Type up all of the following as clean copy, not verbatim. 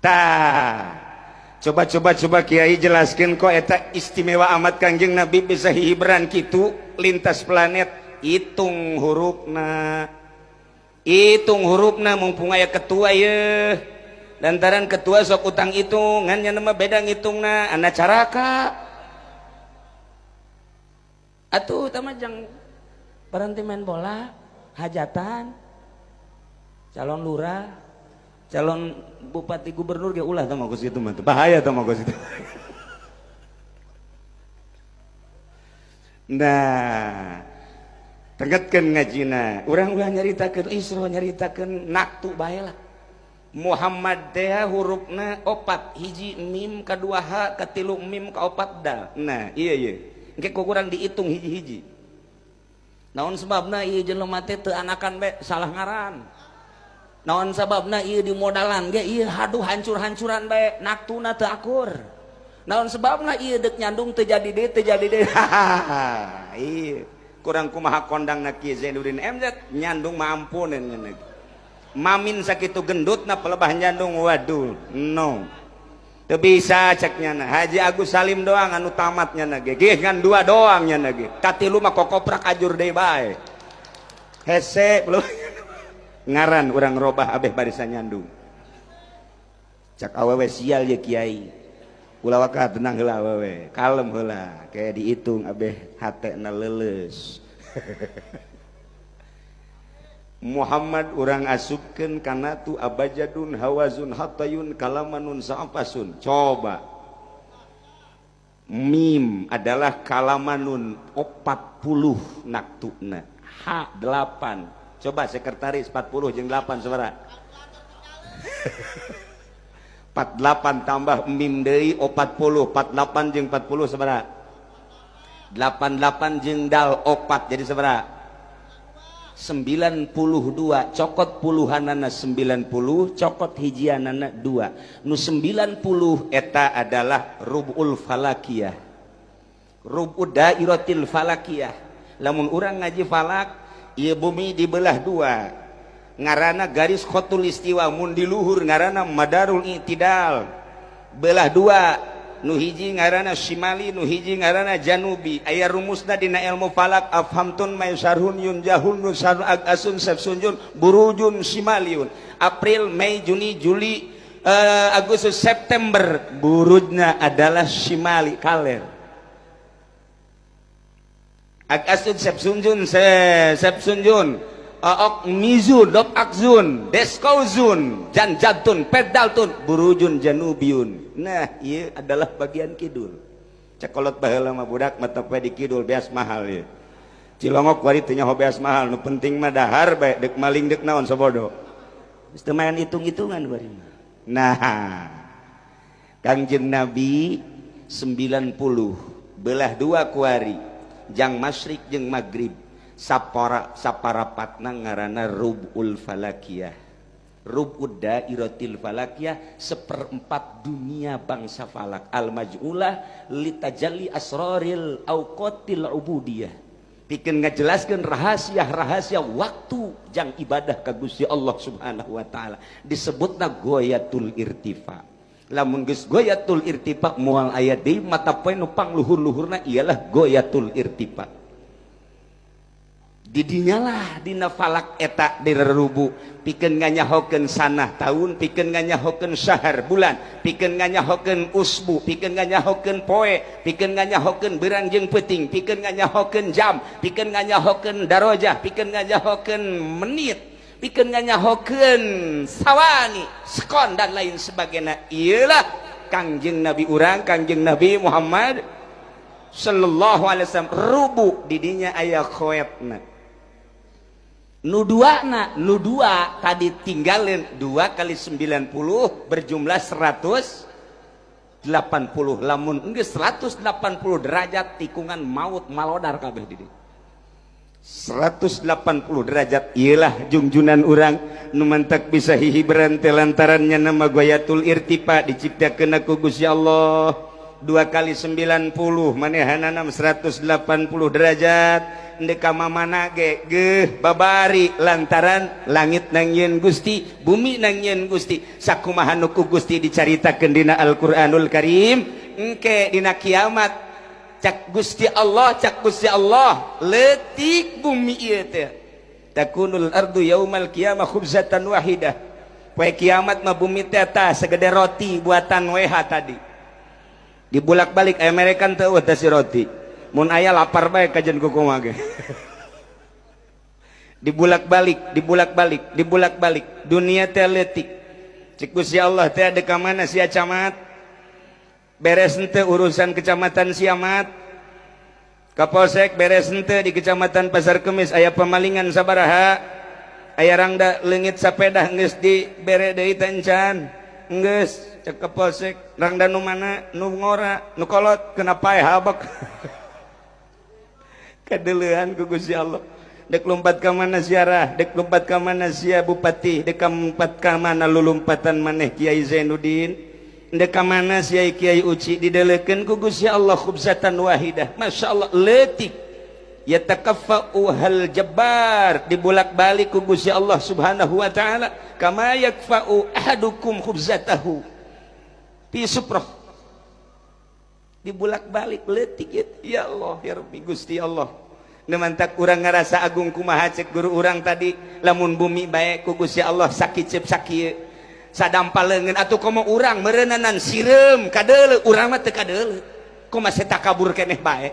tah coba Kiai jelaskan kok eta istimewa amat Kangjeng Nabi bisa hibran gitu lintas planet. Hitung hurufna mumpung aya ketua ya lantaran ketua sok utang hitungannya nama beda ngitungna anak caraka atuh tamajang berhenti main bola hajatan calon lurah calon bupati gubernur ge ulah tah mogos kitu mah bahaya tah mogos itu. Nah tegetkeun ngajina urang ulah nyaritakeun Isra nyaritakeun naktu bae lah. Muhammad teh hurufna 4 hiji mim kadua ha katilu mim kaopat dal. Nah iya engke kurang dihitung hiji-hiji. Naon sebabna ieu jelema teh teu anakan be salah ngaran. Naon sababna ieu di modalan ge ieu haduh hancur-hancuran bae naktuna teu akur. Naon sebabna ieu deuk nyandung teu jadi deui. Ieu kurang kumaha kondangna Kiai Zainuddin MZ nyandung mah ampuneun nya. Mamin sakitu gendutna pelebah nyandung waduh no. Teu bisa ceknya na. Haji Agus Salim doang anu tamatnya na ge. Gih ngan 2 doang nya na ge. Katilu mah kokoprak ajur deui bae. Hese belum ngaran urang robah abeh barisan nyandung cak awewe sial ya Kiai ulah waka tenang heula awewe kalem heula kayak dihitung abeh hatena leuleus. Muhammad urang asupkeun kana tu abajadun hawazun hatayun kalamanun sa'afasun. Coba mim adalah kalamanun 40 naktuna ha 8. Coba sekretaris 40 jeung 8 sabaraha? 48 tambah mim deui 40. 48 jeung 40 sabaraha? 88 jeung dal 4 jadi sabaraha? 92. Cokot puluhanana 90, cokot hijianana 2. Nu 90 eta adalah rubul falakiyah. Rubud dairatil falakiyah. Lamun urang ngaji falak ieu bumi dibelah 2 ngaranna garis khotul istiwa mun di luhur ngaranna madarul i'tidal belah 2 nu hiji ngaranna shimali nu hiji ngaranna janubi. Aya rumusna dina ilmu falak afhamtun maysarhun yunjahun nusarun agasun sabsunjun burujun shimaliun. April Mei Juni Juli Agustus September burujna adalah shimali kaler. Agasun sepsunjun sepsunjun ok mizun dop akzun deskauzun janjatun pedaltun burujun janubiun. Nah ieu adalah bagian kidul. Cekolot baheula mah budak mah teu di kidul beas mahal ieu. Cilongok wari teu nyaho beas mahal nu penting mah dahar bae deuk maling deuk naon sabodo. Geus teu main hitung-hitungan bari mah. Nah Kangjeng Nabi 90 belah 2 kuari jang masyrik jeung maghrib saparapatna ngaranna rubul falakiyah. Rubud dairatil falakiyah 1/4 dunia bangsa falak al maj'ulah litajalli asraril auqatil ubudiyah. Pikeun ngajelaskeun rahasia-rahasia waktu jang ibadah ka Gusti Allah Subhanahu wa taala disebutna ghayatul irtifa. Lamun geus ghayatul irtifa moal aya deui mata poe nu pangluhur-luhurna ialah ghayatul irtifa. Didinyalah dina falak eta direrubu pikeun nganyahokeun sanah taun, pikeun nganyahokeun syahr bulan, pikeun nganyahokeun usbu, pikeun nganyahokeun poe, pikeun nganyahokeun beurang jeung peuting, pikeun nganyahokeun jam, pikeun nganyahokeun darajah, pikeun nganyahokeun menit, pikeun nganyahokeun sawani, sekon dan lain sebagainya. Iyalah Kangjeng Nabi urang, Kangjeng Nabi Muhammad sallallahu alaihi wasallam rubu didinya aya khoetna. Nu dua tadi tinggalin 2 kali 90 berjumlah 180. Lamun geus 180 derajat tikungan maut malodar kabeh di dieu. 180 derajat iyalah jungjunan urang nu mantak bisa hihibran teh lantarannya nama ghayatul irtifa diciptakeun ku Gusti Allah. 2 kali 90 manehanana 180 derajat ndeka mamana ge babari lantaran langit nang yen Gusti bumi nang yen Gusti sakumaha nu ku Gusti dicaritakeun dina Al-Qur'anul Karim engke dina kiamat cak Gusti Allah leutik bumi ieu teh takunul ardu yaumal qiyamah khubzatan wahidah poe kiamat mah bumi teh tah segede roti buatan WH tadi dibulak-balik Amerikan teu teh si roti mun aya lapar bae kajen kukumaha ge dibulak-balik dunia teh leutik cik Gusti Allah teh ada ka mana sia camat beres henteu urusan kecamatan Siamat Kapolsek beres henteu di kecamatan Pasar Kemis aya pemalingan sabaraha aya rangda leungit sapeda geus dibere deui teh encan geus cek Kapolsek rangda nu mana nu ngora nu kolot kenapa ya habak kadeulehan ku Gusti Allah dek lompat ka mana siarah dek lompat ka mana sia bupati dek lompat ka mana lulumpatan maneh Kiai Zainuddin dek ka mana sia Kiai Uci didelekeun ku Gusti Allah khubzatan wahidah masyaallah leutik yatakaffa'u hal jabbar dibulak-balik ku Gusti Allah Subhanahu wa taala kama yakfa'u ahadukum khubzatahu fi suprah dibulak-balik leutik ya Allah ya Rabbi Gusti Allah nemantak urang ngarasa agung kumaha cek guru urang tadi lamun bumi bae ku Gusti Allah sakicep sakieu sadampaleungeun atuh komo urang meureunanan sireum kadeuleu urang mah teu kadeuleu kumaha saya takabur keneh bae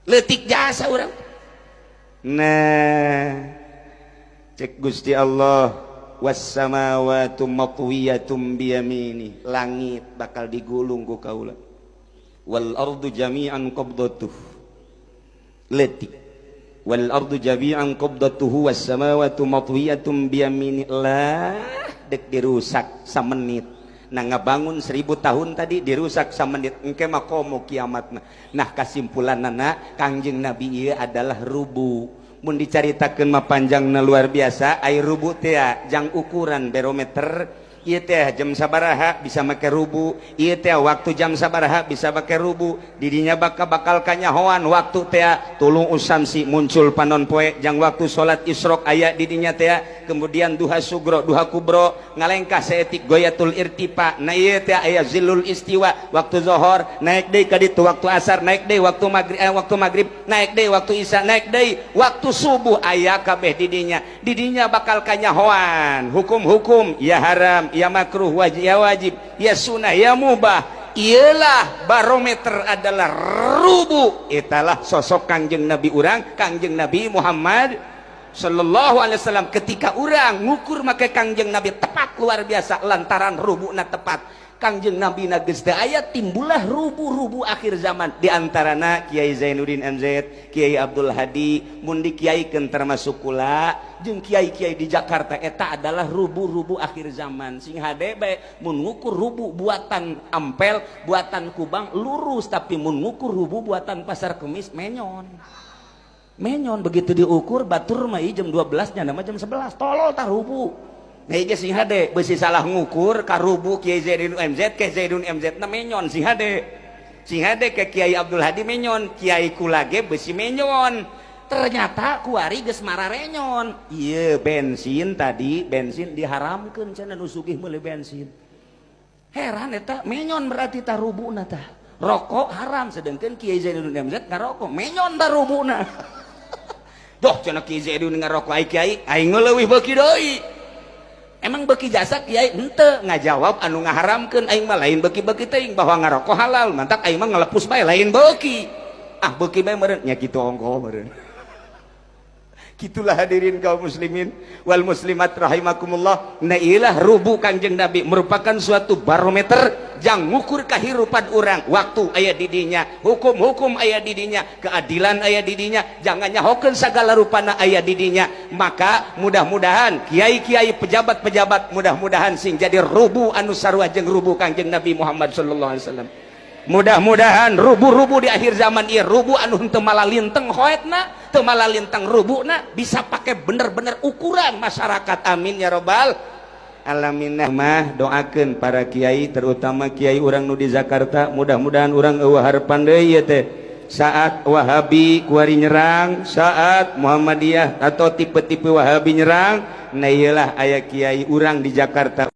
leutik jasa urang nah cek Gusti Allah was-samawati matwiyatum biyamini langit bakal digulung ku kaula wal ardu jami'an qabdatuh leutik wal ardu jami'an qabdatuhu was samawati matwiyatum biyamini lah dek dirusak samenit nah ngabangun 1000 tahun tadi dirusak samenit engke mah komo kiamatna nah kasimpulanna Kangjeng Nabi ieu adalah rubu mun dicaritakeun mah panjangna luar biasa ai rubu teh jang ukuran barometer ieu teh jam sabaraha bisa make rubu ieu teh waktu jam sabaraha bisa make rubu didinya bakal kanyahoan waktu teh tulung usamsi muncul panon poe jang waktu salat isyraq aya didinya teh kemudian duha sugro duha kubro ngalengkah saeutik goyatul irtifa na ieu teh aya zilul istiwa waktu zuhur naik deui ka ditu waktu asar naik deui waktu maghrib naik deui waktu isya naik deui waktu subuh aya kabeh didinya bakal kanyahoan hukum-hukum ya haram ya makruh ya wajib ya sunnah ya mubah ialah barometer adalah rubu italah sosok Kangjeng Nabi urang Kangjeng Nabi Muhammad sallallahu alaihi wasallam ketika urang ngukur make Kangjeng Nabi tepat luar biasa lantaran rubuna tepat Kangjeng Nabi geus teu aya timbullah rubu-rubu akhir zaman diantarana Kiai Zainuddin MZ Kiai Abdul Hadi mun dikiaikeun termasuk kula jeung kiai-kiai di Jakarta eta adalah rubu-rubu akhir zaman sing hade bae mun ngukur rubu buatan Ampel buatan Kubang lurus tapi mun ngukur rubu buatan Pasar Kemis menyon begitu diukur batur mah jam 12 nya nama jam 11 tolol tah rubu nah ieu sing hade beusi salah ngukur ka rubu Kiai Zainuddin MZ ke Zainuddin MZ na menyon sing hade ke Kiai Abdul Hadi menyon Kiai kula ge beusi menyon ternyata kuari geus mararenyon ieu bensin diharamkeun cenah nu sugih meuli bensin heran eta menyon berarti tah rubuna tah rokok haram sedengkeun Kiai Zainuddin MZ ngarokok menyon tah rubuna doh cenah Kiai Zainuddin ngarokok ai kiai aing leuwih beuki deui emang beki jasa kiai henteu ngajawab anu ngaharamkeun aing mah lain beki-beki teuing bahwa ngarokok halal mantak aing mah ngalepus bae lain beki beki bae meureun nya kitu ongko meureun Gitulah hadirin kaum muslimin wal muslimat rahimakumullah. Nah ilah rubu Kangjeng Nabi merupakan suatu barometer yang ngukur kahirupan orang. Waktu aya didinya, hukum-hukum aya didinya, keadilan aya didinya, jangan nyahokeun segala rupana aya didinya. Maka mudah-mudahan kiai-kiai pejabat-pejabat mudah-mudahan sing jadi rubu anu sarua jeung rubu Kangjeng Nabi Muhammad sallallahu alaihi wasallam. Mudah-mudahan rubu-rubu di akhir zaman ieu rubu anu henteu malalinteng hoetna, teu malalinteng rubuna bisa pakai bener-bener ukuran masyarakat. Amin ya robbal alaminah mah doakeun para kiai terutama kiai urang nu di Jakarta mudah-mudahan urang eueuh harapan deui ieu teh saat Wahabi kuari nyerang saat Muhammadiyah atau tipe-tipe Wahabi nyerang nah iyalah aya kiai urang di Jakarta